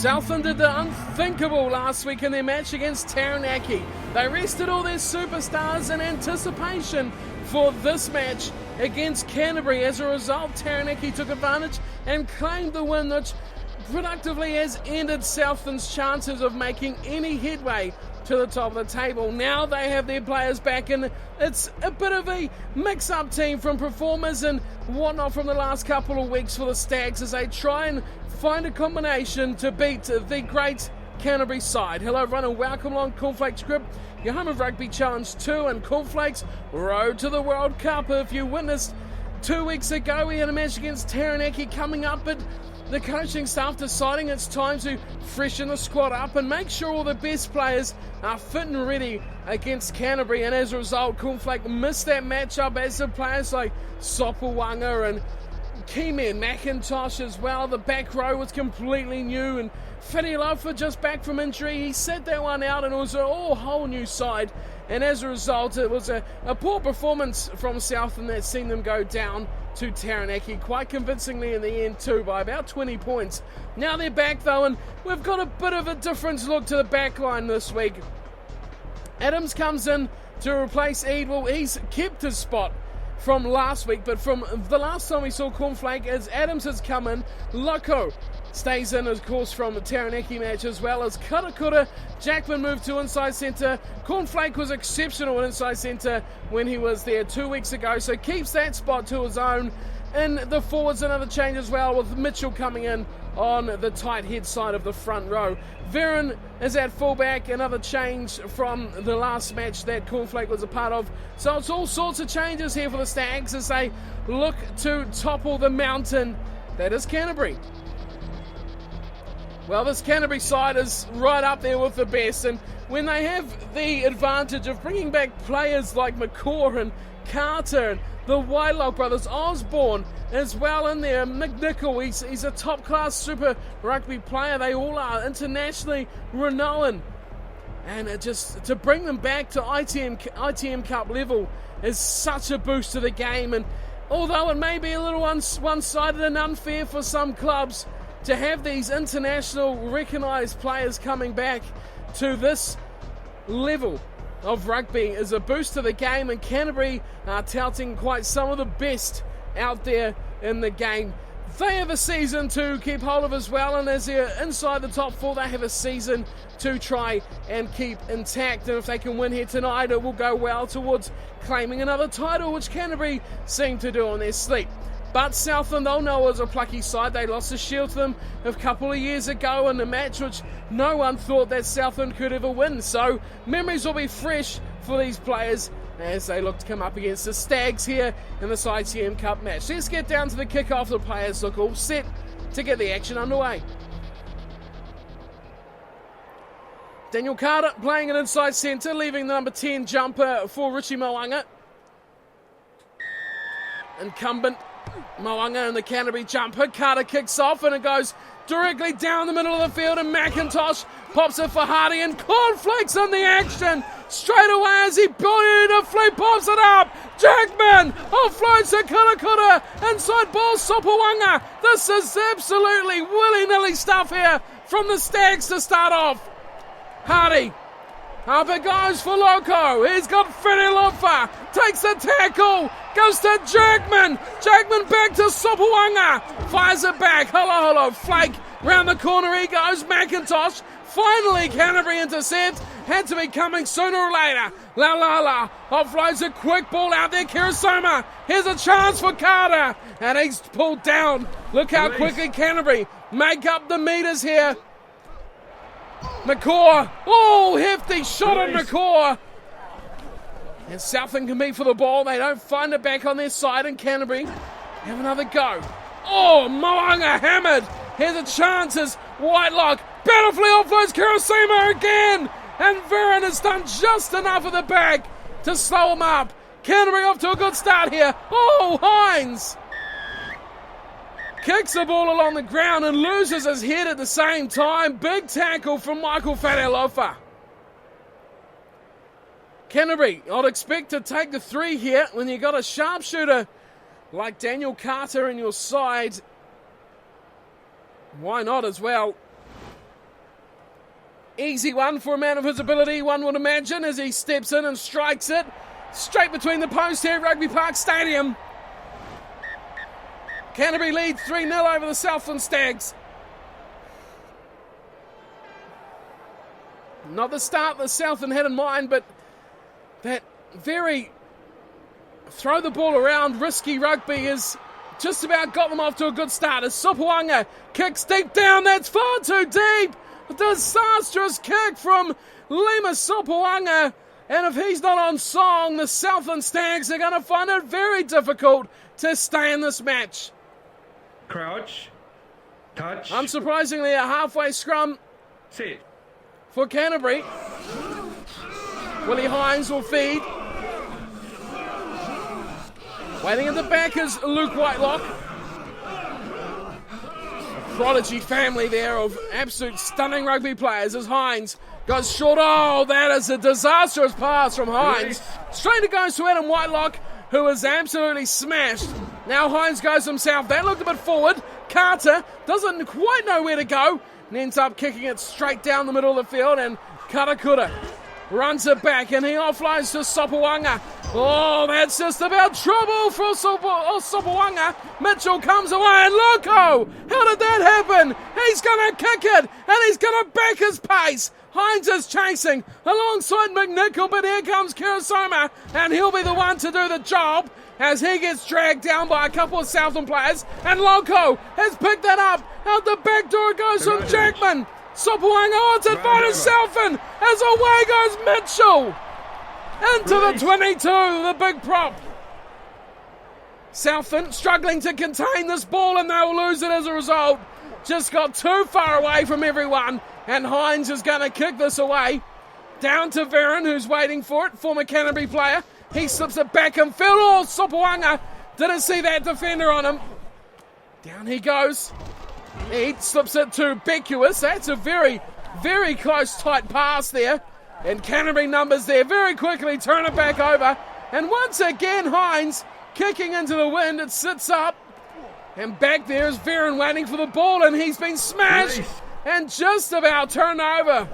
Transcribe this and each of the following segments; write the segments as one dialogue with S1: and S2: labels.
S1: Southland did the unthinkable last week in their match against Taranaki. They rested all their superstars in anticipation for this match against Canterbury. As a result, Taranaki took advantage and claimed the win, which productively has ended Southland's chances of making any headway to the top of the table. Now they have their players back, and it's a bit of a mix-up team from performers and whatnot from the last couple of weeks for the Stags as they try and find a combination to beat the great Canterbury side. Hello everyone and welcome along Cornflakes Grip, your home of Rugby Challenge 2 and Cornflakes Road to the World Cup. If you witnessed 2 weeks ago, we had a match against Taranaki coming up, but the coaching staff deciding it's time to freshen the squad up and make sure all the best players are fit and ready against Canterbury. And as a result, Cornflake missed that matchup as the players like Sopawanga and key man McIntosh as well. The back row was completely new, and Fetty just back from injury. He set that one out, and it was a whole new side. And as a result, it was a poor performance from Southland that seen them go down to Taranaki quite convincingly in the end too, by about 20 points. Now they're back though, and we've got a bit of a different look to the back line this week. Adams comes in to replace Eid. Well, he's kept his spot from last week, but from the last time we saw Cornflake, as Adams has come in, Loco stays in, of course, from the Taranaki match, as well as Karakura. Jackman moved to inside centre. Cornflake was exceptional in inside centre when he was there 2 weeks ago, so keeps that spot to his own. In the forwards, another change as well, with Mitchell coming in on the tight head side of the front row. Veron is at fullback, another change from the last match that Cornflake was a part of. So it's all sorts of changes here for the Stags as they look to topple the mountain that is Canterbury. Well, this Canterbury side is right up there with the best, and when they have the advantage of bringing back players like McCaw and Carter and the Whitelock brothers, Osborne as well in there, McNichol, he's a top-class Super Rugby player. They all are internationally renowned, and just to bring them back to ITM Cup level is such a boost to the game. And although it may be a little one-sided and unfair for some clubs, to have these international recognised players coming back to this level of rugby is a boost to the game, and Canterbury are touting quite some of the best out there in the game. They have a season to keep hold of as well, and as they're inside the top four, they have a season to try and keep intact. And if they can win here tonight, it will go well towards claiming another title, which Canterbury seem to do on their sleep. But Southland, they'll know, as a plucky side. They lost the Shield to them a couple of years ago in a match which no one thought that Southland could ever win. So memories will be fresh for these players as they look to come up against the Stags here in this ITM Cup match. Let's get down to the kick-off. The players look all set to get the action underway. Daniel Carter playing an inside centre, leaving the number 10 jumper for Richie Mo'unga. Incumbent Mo'unga in the Canterbury jumper. Carter kicks off and it goes directly down the middle of the field, and McIntosh pops it for Hardy, and Cornflakes in the action straight away as he beautifully pops it up. Jackman offloads to Karakura, inside ball Sopawanga. This is absolutely willy-nilly stuff here from the Stags to start off. Hardy, up it goes for Loco. He's got Fetty, takes the tackle, goes to Jackman. Jackman back to Sopawanga, fires it back. Hello, Flake. Round the corner he goes, McIntosh. Finally, Canterbury intercept. Had to be coming sooner or later. La offloads a quick ball out there. Kirasoma. Here's a chance for Carter, and he's pulled down. Look how quickly Canterbury make up the meters here. McCaw, hefty shot on McCaw. And Southland can be for the ball. They don't find it back on their side, and Canterbury have another go. Mo'unga hammered. Here's a chance as Whitelock beautifully offloads Kirasima again. And Veron has done just enough of the back to slow him up. Canterbury off to a good start here. Hines kicks the ball along the ground and loses his head at the same time. Big tackle from Michael Fetty. Canterbury, I'd expect to take the 3 here when you got a sharpshooter like Daniel Carter in your side. Why not as well? Easy one for a man of his ability, one would imagine, as he steps in and strikes it straight between the posts here at Rugby Park Stadium. Canterbury lead 3-0 over the Southland Stags. Not the start that Southland had in mind, but that very throw the ball around, risky rugby has just about got them off to a good start. As Sopoaga kicks deep down, that's far too deep. A disastrous kick from Lima Sopoaga. And if he's not on song, the Southland Stags are going to find it very difficult to stay in this match.
S2: Crouch. Touch.
S1: Unsurprisingly, a halfway scrum
S2: Sit.
S1: for Canterbury. Willie Hines will feed. Waiting at the back is Luke Whitelock. A prodigy family there of absolute stunning rugby players as Hines goes short. Oh, that is a disastrous pass from Hines. Straight it goes to Adam Whitelock, who is absolutely smashed. Now Hines goes himself. That looked a bit forward. Carter doesn't quite know where to go and ends up kicking it straight down the middle of the field, and Karakura runs it back and he offloads to Sopoaga. Oh, that's just about trouble for Sopoaga. Mitchell comes away and Loco! How did that happen? He's going to kick it and he's going to back his pace. Hines is chasing alongside McNichol, but here comes Kurosoma and he'll be the one to do the job as he gets dragged down by a couple of Southland players, and Loco has picked that up. Out the back door it goes from Jackman. Sopoaga, oh, it's advantage Southland as away goes Mitchell. Into the 22, the big prop. Southland struggling to contain this ball and they'll lose it as a result. Just got too far away from everyone, and Hines is going to kick this away. Down to Veron, who's waiting for it, former Canterbury player. He slips it back and field. Oh, Sopoaga didn't see that defender on him. Down he goes. He slips it to Becuis. That's a very, very close, tight pass there. And Canterbury numbers there very quickly turn it back over. And once again, Hines kicking into the wind. It sits up. And back there is Veron waiting for the ball, and he's been smashed and just about turned over.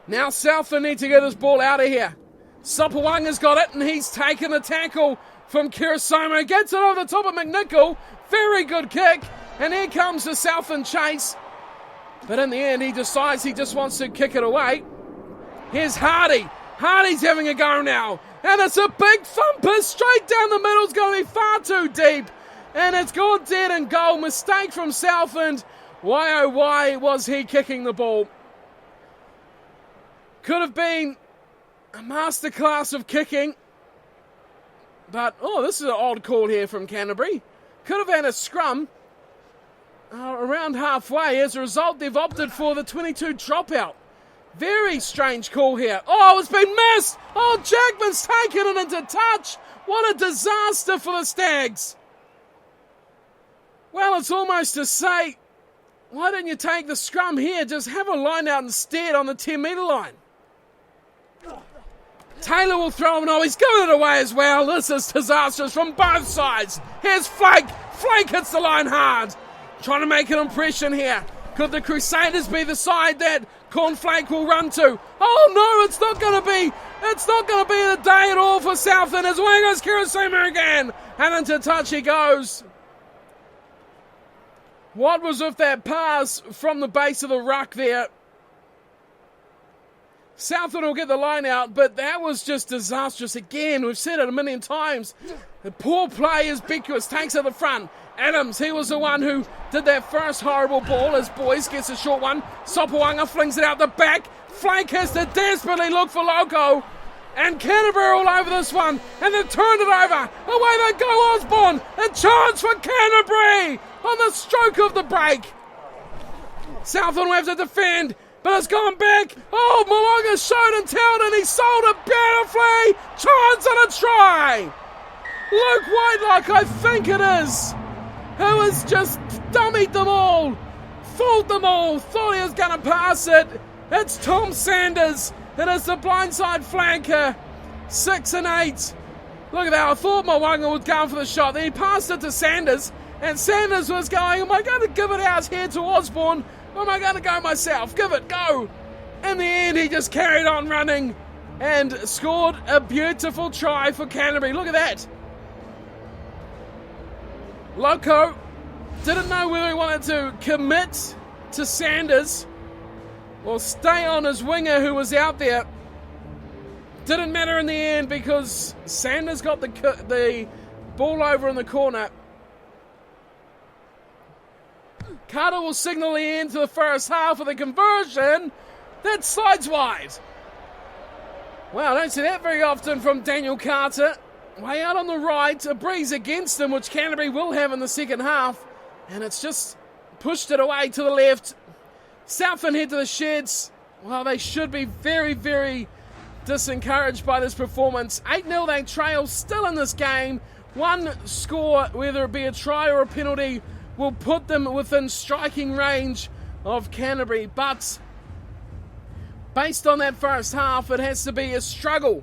S1: Now Southland need to get this ball out of here. Sopoaga's got it, and he's taken a tackle from Kurosoma. Gets it over the top of McNichol. Very good kick. And here comes the Southland chase. But in the end, he decides he just wants to kick it away. Here's Hardy. Hardy's having a go now. And it's a big thumper straight down the middle. It's going to be far too deep. And it's gone dead in goal. Mistake from Southland. Why, oh, why was he kicking the ball? Could have been a masterclass of kicking. But, oh, this is an odd call here from Canterbury. Could have had a scrum around halfway. As a result, they've opted for the 22 dropout. Very strange call here. Oh, it's been missed. Oh, Jackman's taken it into touch. What a disaster for the Stags. Well, it's almost to say, why didn't you take the scrum here? Just have a line out instead on the 10-metre line. Taylor will throw him. Oh, he's given it away as well. This is disastrous from both sides. Here's Flake. Flake hits the line hard. Trying to make an impression here. Could the Crusaders be the side that Cornflake will run to? Oh no, it's not going to be the day at all for Southland. As away goes Kurosoma again. And into touch he goes. What was with that pass from the base of the ruck there? Southland will get the line out, but that was just disastrous again. We've said it a million times. The poor play as Becuis takes at the front. Adams, he was the one who did that first horrible ball as Boyce gets a short one. Sopoaga flings it out the back. Flake has to desperately look for Loco. And Canterbury all over this one. And they've turned it over. Away they go, Osborne. A chance for Canterbury on the stroke of the break. Southland will have to defend. But it's gone back. Oh, Mo'unga showed and told, and he sold it beautifully. Chance and a try. Luke Whitelock, I think it is, who has just dummied them all, fooled them all, thought he was going to pass it. It's Tom Sanders. It is the blindside flanker. 6 and 8. Look at that. I thought Mo'unga would go for the shot. Then he passed it to Sanders. And Sanders was going, am I going to give it out here to Osborne? Or am I going to go myself? Give it, go! In the end, he just carried on running and scored a beautiful try for Canterbury. Look at that. Loco didn't know whether he wanted to commit to Sanders or stay on his winger who was out there. Didn't matter in the end because Sanders got the ball over in the corner. Carter will signal the end to the first half of the conversion. That slides wide. Wow, I don't see that very often from Daniel Carter. Way out on the right, a breeze against him, which Canterbury will have in the second half. And it's just pushed it away to the left. Southend head to the sheds. Well, they should be very, very disencouraged by this performance. 8-0 they trail, still in this game. One score, whether it be a try or a penalty, will put them within striking range of Canterbury. But based on that first half, it has to be a struggle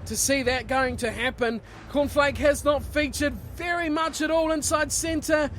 S1: to see that going to happen. Cornflake has not featured very much at all inside centre.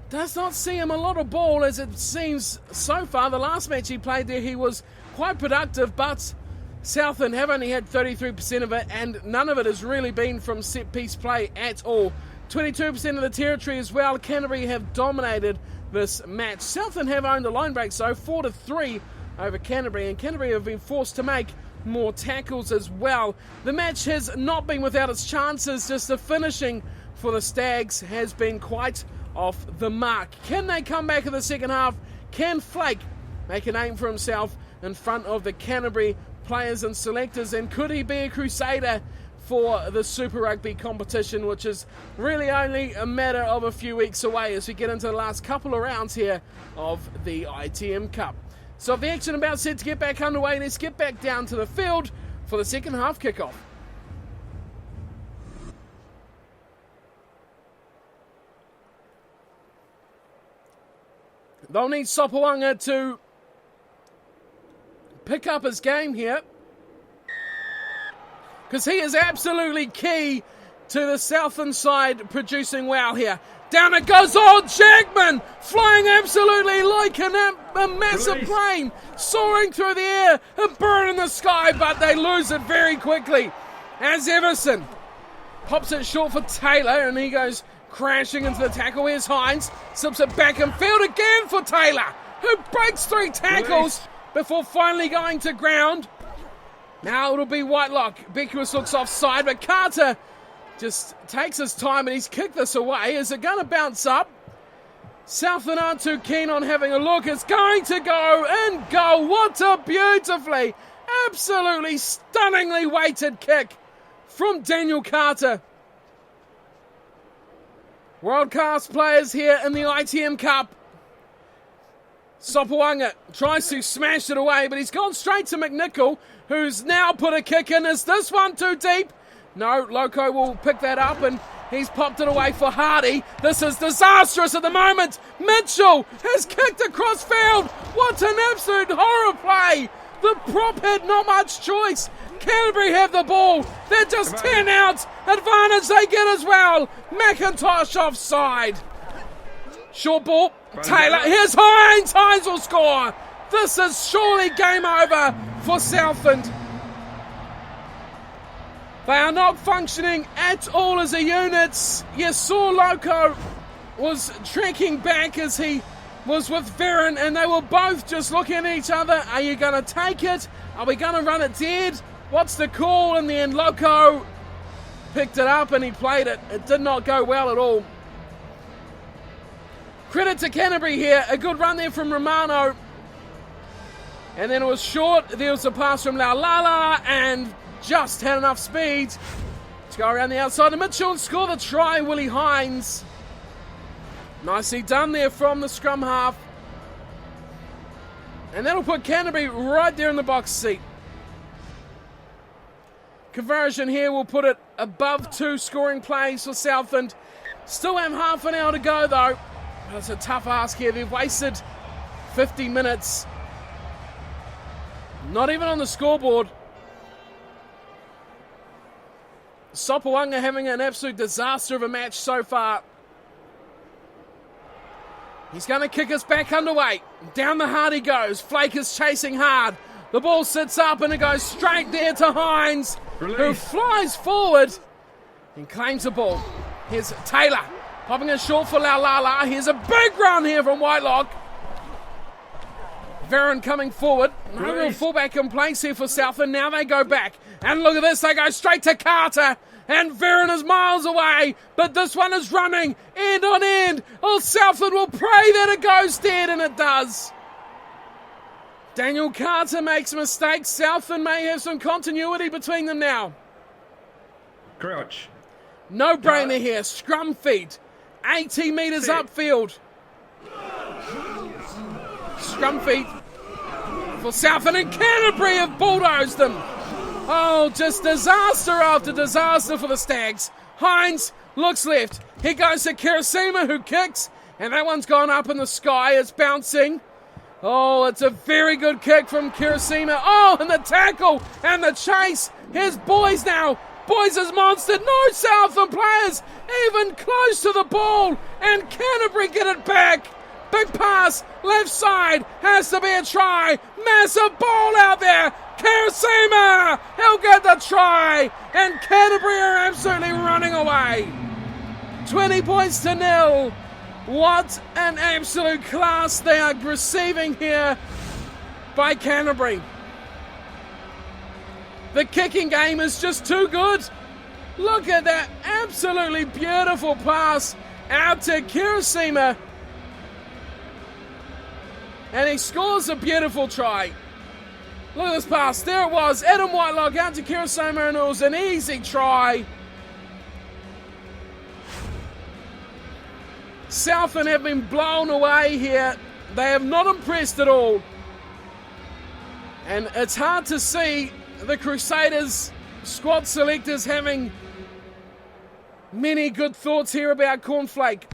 S1: Does not see him a lot of ball, as it seems so far. The last match he played there, he was quite productive, but Southend have only had 33% of it, and none of it has really been from set-piece play at all. 22% of the territory as well. Canterbury have dominated this match. Southend have owned the line break, so 4-3 over Canterbury, and Canterbury have been forced to make more tackles as well. The match has not been without its chances, just the finishing for the Stags has been quite off the mark. Can they come back in the second half? Can Flake make a name for himself in front of the Canterbury players and selectors, and could he be a crusader for the Super Rugby competition, which is really only a matter of a few weeks away as we get into the last couple of rounds here of the ITM Cup. So the action about set to get back underway. Let's get back down to the field for the second half kickoff. They'll need Sopawanga to pick up his game here, because he is absolutely key to the Southend side producing well here. Down it goes, Jackman, flying absolutely like a massive plane, soaring through the air, a bird in the sky, but they lose it very quickly. As Everson pops it short for Taylor, and he goes crashing into the tackle. Here's Hines, slips it back in field again for Taylor, who breaks 3 tackles before finally going to ground. Now it'll be Whitelock. Beckwith looks offside, but Carter just takes his time and he's kicked this away. Is it going to bounce up? Southend aren't too keen on having a look. It's going to go in goal. What a beautifully, absolutely stunningly weighted kick from Daniel Carter. World-class players here in the ITM Cup. Sopawanga tries to smash it away, but he's gone straight to McNichol, who's now put a kick in. Is this one too deep? No, Loco will pick that up, and he's popped it away for Hardy. This is disastrous at the moment. Mitchell has kicked across field. What an absolute horror play. The prop had not much choice. Canterbury have the ball. They're just 10 out. Advantage they get as well. McIntosh offside. Short ball. Taylor. Here's Hines. Hines will score. This is surely game over for Southend. They are not functioning at all as a unit. You saw Loco was trekking back as he was with Veron, and they were both just looking at each other. Are you going to take it? Are we going to run it dead? What's the call? In the end, Loco picked it up and he played it. It did not go well at all. Credit to Canterbury here. A good run there from Romano. And then it was short. There was a pass from Laulala and just had enough speed to go around the outside of Mitchell and score the try, Willie Hines. Nicely done there from the scrum half. And that'll put Canterbury right there in the box seat. Conversion here will put it above 2 scoring plays for Southend. Still have half an hour to go though. It's a tough ask here. They've wasted 50 minutes. Not even on the scoreboard. Sopawanga having an absolute disaster of a match so far. He's going to kick us back underway. Down the hard he goes. Flake is chasing hard. The ball sits up and it goes straight there to Hines, who flies forward and claims the ball. Here's Taylor popping it short for Laulala. Here's a big run here from Whitelock. Veron coming forward. No real fullback in place here for Southland. Now they go back. And look at this. They go straight to Carter. And Veron is miles away. But this one is running end on end. Oh, Southland will pray that it goes dead, and it does. Daniel Carter makes a mistake. Southland may have some continuity between them now.
S2: Crouch.
S1: No brainer here. Scrum feed. 80 metres upfield. Scrum feed for Southland, and Canterbury have bulldozed them. Oh, just disaster after disaster for the Stags. Hines looks left. He goes to Kirasima, who kicks, and that one's gone up in the sky. It's bouncing. Oh, it's a very good kick from Kirasima. Oh, and the tackle and the chase. Here's Boys now. Boys is monstered. No Southland players even close to the ball, and Canterbury get it back. Big pass, left side, has to be a try. Massive ball out there. Kirasima, he'll get the try. And Canterbury are absolutely running away. 20 points to 0. What an absolute class they are receiving here by Canterbury. The kicking game is just too good. Look at that absolutely beautiful pass out to Kirasima. And he scores a beautiful try. Look at this pass. There it was. Adam Whitelock out to Kirasima, and it was an easy try. Southland have been blown away here. They have not impressed at all. And it's hard to see the Crusaders squad selectors having many good thoughts here about Cornflake.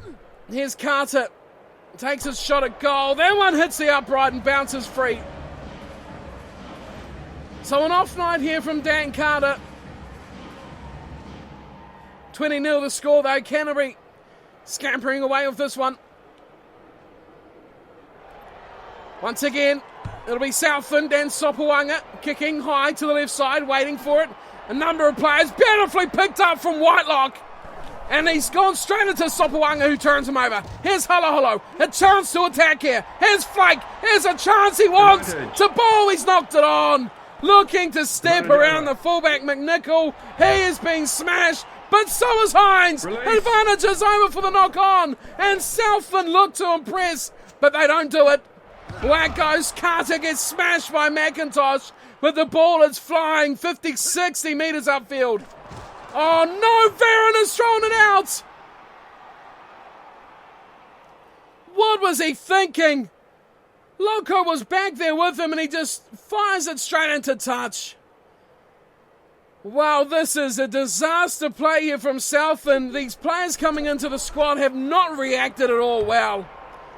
S1: Here's Carter. Takes his shot at goal. That one hits the upright and bounces free. So an off night here from Dan Carter. 20-0 the score though. Canterbury scampering away with this one. Once again, it'll be Southland and Sopawanga kicking high to the left side, waiting for it. A number of players beautifully picked up from Whitelock. And he's gone straight into Sopawanga, who turns him over. Here's Holo. A chance to attack here. Here's Flake. Here's a chance he wants to ball. He's knocked it on. Looking to step around the fullback, McNichol. He is being smashed, but so is Hines. Advantage is over for the knock on. And Southland look to impress, but they don't do it. Whack goes. Carter gets smashed by McIntosh, but the ball is flying 50, 60 metres upfield. Oh no, Veron has thrown it out! What was he thinking? Loco was back there with him and he just fires it straight into touch. Wow, this is a disaster play here from Southland. These players coming into the squad have not reacted at all well.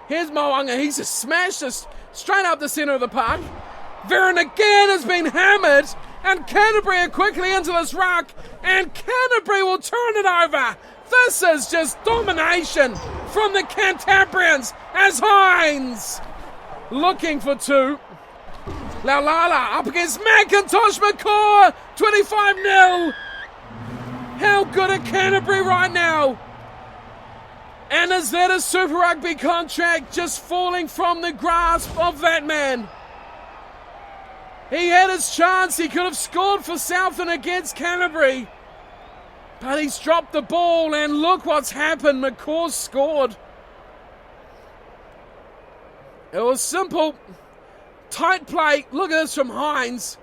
S1: Here's Mo'unga, he's just smashed this straight up the centre of the park. Veron again has been hammered. And Canterbury are quickly into this ruck. And Canterbury will turn it over. This is just domination from the Cantabrians as Hines looking for two. Laulala up against McIntosh McCaw. 25-0. How good are Canterbury right now? And is that a Super Rugby contract just falling from the grasp of that man? He had his chance. He could have scored for Southland against Canterbury. But he's dropped the ball, and look what's happened. McCaw scored. It was simple. Tight play. Look at this from Hines.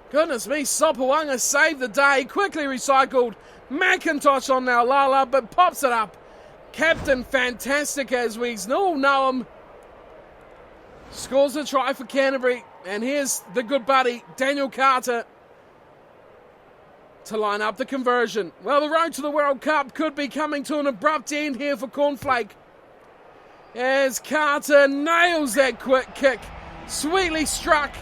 S1: Goodness me, Sopawanga saved the day. Quickly recycled. McIntosh on now, Lala, but pops it up. Captain fantastic as we all know him. Scores a try for Canterbury. And here's the good buddy, Daniel Carter, to line up the conversion. Well, the road to the World Cup could be coming to an abrupt end here for Cornflake. As Carter nails that quick kick. Sweetly struck.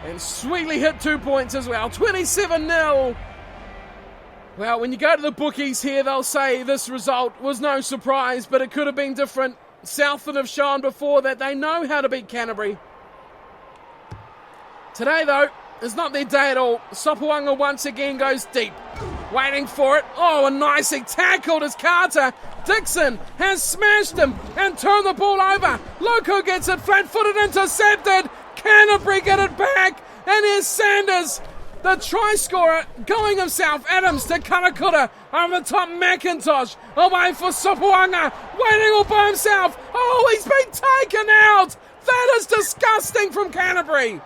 S1: And sweetly hit 2 points as well. 27-0. Well, when you go to the bookies here, they'll say this result was no surprise, but it could have been different. Southland have shown before that they know how to beat Canterbury. Today, though, is not their day at all. Sopoaga once again goes deep. Waiting for it. Oh, and nicely tackled as Carter. Dixon has smashed him and turned the ball over. Loco gets it flat-footed, intercepted. Canterbury get it back. And here's Sanders, the try scorer, going himself. Adams to Karakura. Over the top, McIntosh. Away for Sopoaga. Waiting all by himself. Oh, he's been taken out. That is disgusting from Canterbury.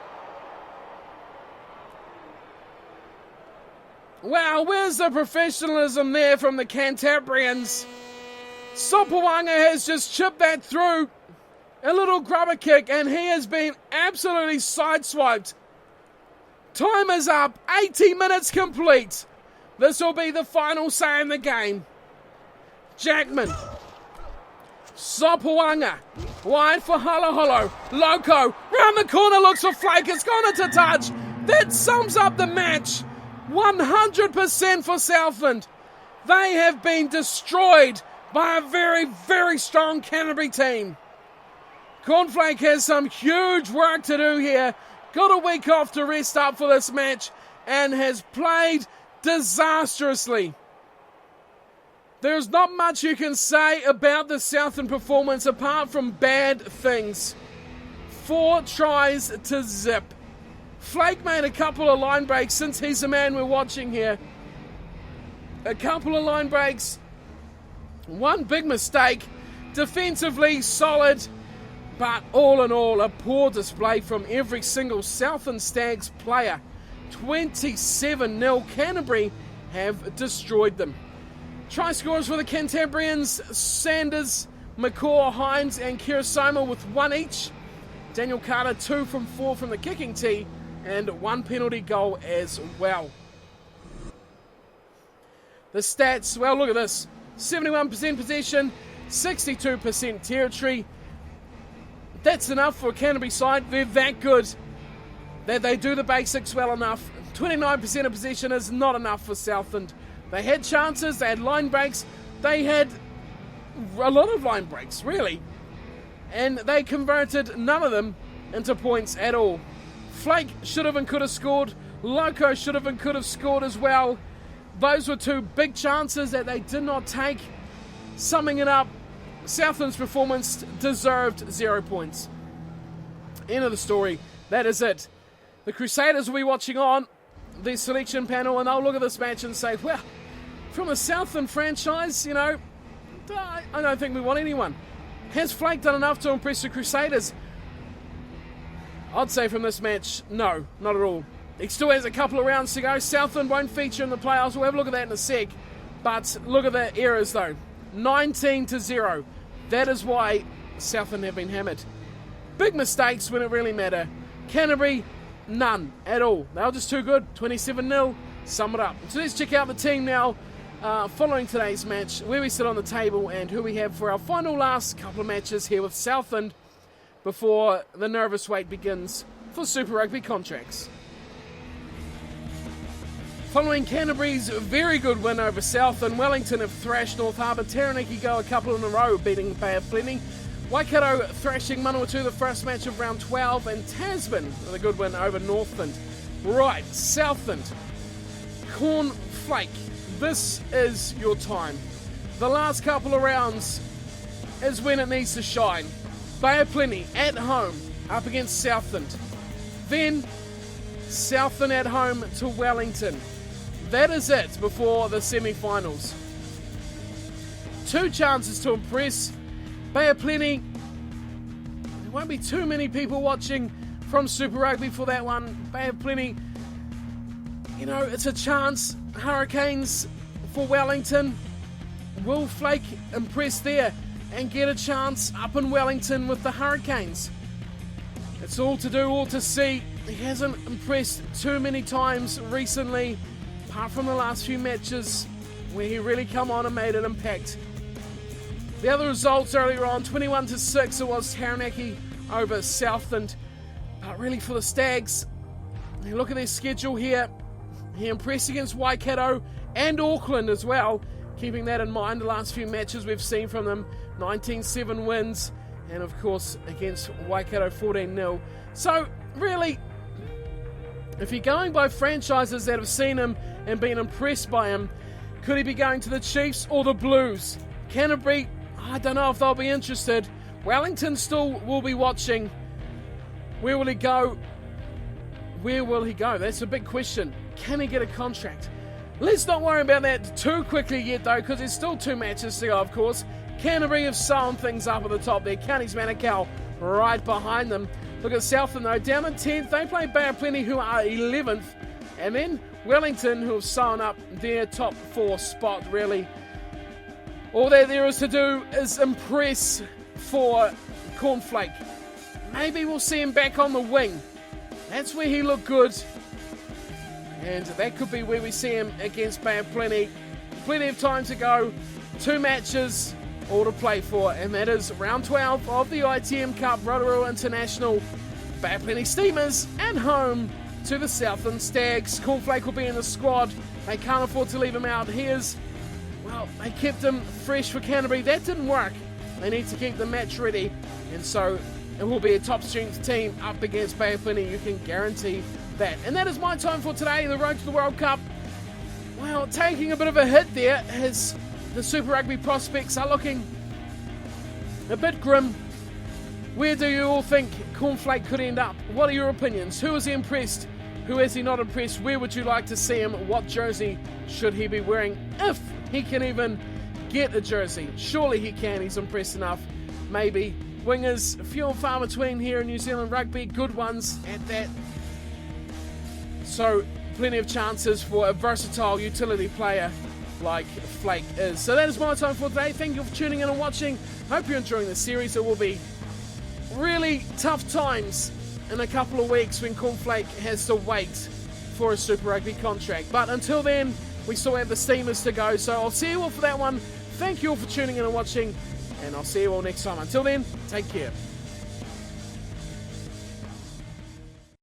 S1: Wow, where's the professionalism there from the Cantabrians? Sopoaga has just chipped that through. A little grubber kick, and he has been absolutely sideswiped. Time is up. 80 minutes complete. This will be the final say in the game. Jackman. Sopoaga. Wide for Holoholo. Loco. Round the corner, looks for Flake. It's gone into touch. That sums up the match. 100% for Southland. They have been destroyed by a very, very strong Canterbury team. Cornflake has some huge work to do here. Got a week off to rest up for this match and has played disastrously. There's not much you can say about the Southland performance apart from bad things. 4 tries to zip. Flake made a couple of line breaks since he's the man we're watching here. A couple of line breaks. One big mistake. Defensively solid. But all in all, a poor display from every single Southland Stags player. 27-0. Canterbury have destroyed them. Try scorers for the Cantabrians. Sanders, McCaw, Hines and Kirasoma with 1 each. Daniel Carter 2 from 4 from the kicking tee. And 1 penalty goal as well. The stats, well, look at this. 71% possession, 62% territory. That's enough for a Canterbury side. They're that good that they do the basics well enough. 29% of possession is not enough for Southland. They had chances, they had line breaks. They had a lot of line breaks, really. And they converted none of them into points at all. Flake should have and could have scored. Loco should have and could have scored as well. Those were 2 big chances that they did not take. Summing it up, Southland's performance deserved 0 points. End of the story. That is it. The Crusaders will be watching on the selection panel and they'll look at this match and say, well, from a Southland franchise, you know, I don't think we want anyone. Has Flake done enough to impress the Crusaders? I'd say from this match, no, not at all. He still has a couple of rounds to go. Southland won't feature in the playoffs. We'll have a look at that in a sec. But look at the errors though. 19-0. That is why Southland have been hammered. Big mistakes when it really matter. Canterbury, none at all. They were just too good. 27-0. Sum it up. So let's check out the team now following today's match, where we sit on the table and who we have for our final last couple of matches here with Southland before the nervous wait begins for Super Rugby contracts. Following Canterbury's very good win over Southland, Wellington have thrashed North Harbour. Taranaki go a couple in a row, beating Bay of Plenty. Waikato thrashing Manawatu the first match of round 12, and Tasman with a good win over Northland. Right, Southland, Cornflake, this is your time. The last couple of rounds is when it needs to shine. Bay of Plenty at home up against Southland. Then Southland at home to Wellington. That is it before the semi-finals. 2 chances to impress. Bay of Plenty. There won't be too many people watching from Super Rugby for that one. Bay of Plenty, you know, it's a chance. Hurricanes for Wellington. Will Flake impress there and get a chance up in Wellington with the Hurricanes? It's all to do, all to see. He hasn't impressed too many times recently, apart from the last few matches where he really come on and made an impact. The other results earlier on, 21-6, it was Taranaki over Southland. But really for the Stags, you look at their schedule here. He impressed against Waikato and Auckland as well. keeping that in mind, the last few matches we've seen from them, 19-7 wins, and of course against Waikato 14-0. So really, if you're going by franchises that have seen him and been impressed by him, could he be going to the Chiefs or the Blues? Canterbury, I don't know if they'll be interested. Wellington still will be watching. Where will he go? Where will he go? That's a big question. Can he get a contract? Let's not worry about that too quickly yet, though, because there's still 2 matches to go, of course. Canterbury have sewn things up at the top there. Counties Manukau right behind them. Look at Southland, though, down in 10th. They play Bay of Plenty, who are 11th. And then Wellington, who have sewn up their top 4 spot, really. All that there is to do is impress for Cornflake. Maybe we'll see him back on the wing. That's where he looked good. And that could be where we see him against Bay of Plenty. Plenty of time to go. 2 matches, all to play for. And that is round 12 of the ITM Cup, Rotorua International. Bay of Plenty Steamers and home to the Southland Stags. Cornflake will be in the squad. They can't afford to leave him out. Well, they kept him fresh for Canterbury. That didn't work. They need to keep the match ready. And so it will be a top strength team up against Bay of Plenty. You can guarantee that. And that is my time for today. The road to the World Cup, well, taking a bit of a hit there as the Super Rugby prospects are looking a bit grim. Where do you all think Cornflake could end up? What are your opinions? Who is he impressed? Who is he not impressed? Where would you like to see him? What jersey should he be wearing? If he can even get a jersey. Surely he can. He's impressed enough. Maybe. Wingers, few and far between here in New Zealand rugby. Good ones at that. So, plenty of chances for a versatile utility player like Flake is. So that is my time for today. Thank you for tuning in and watching. Hope you're enjoying the series. It will be really tough times in a couple of weeks when Cornflake has to wait for a Super Rugby contract. But until then, we still have the Steamers to go. So I'll see you all for that one. Thank you all for tuning in and watching. And I'll see you all next time. Until then, take care.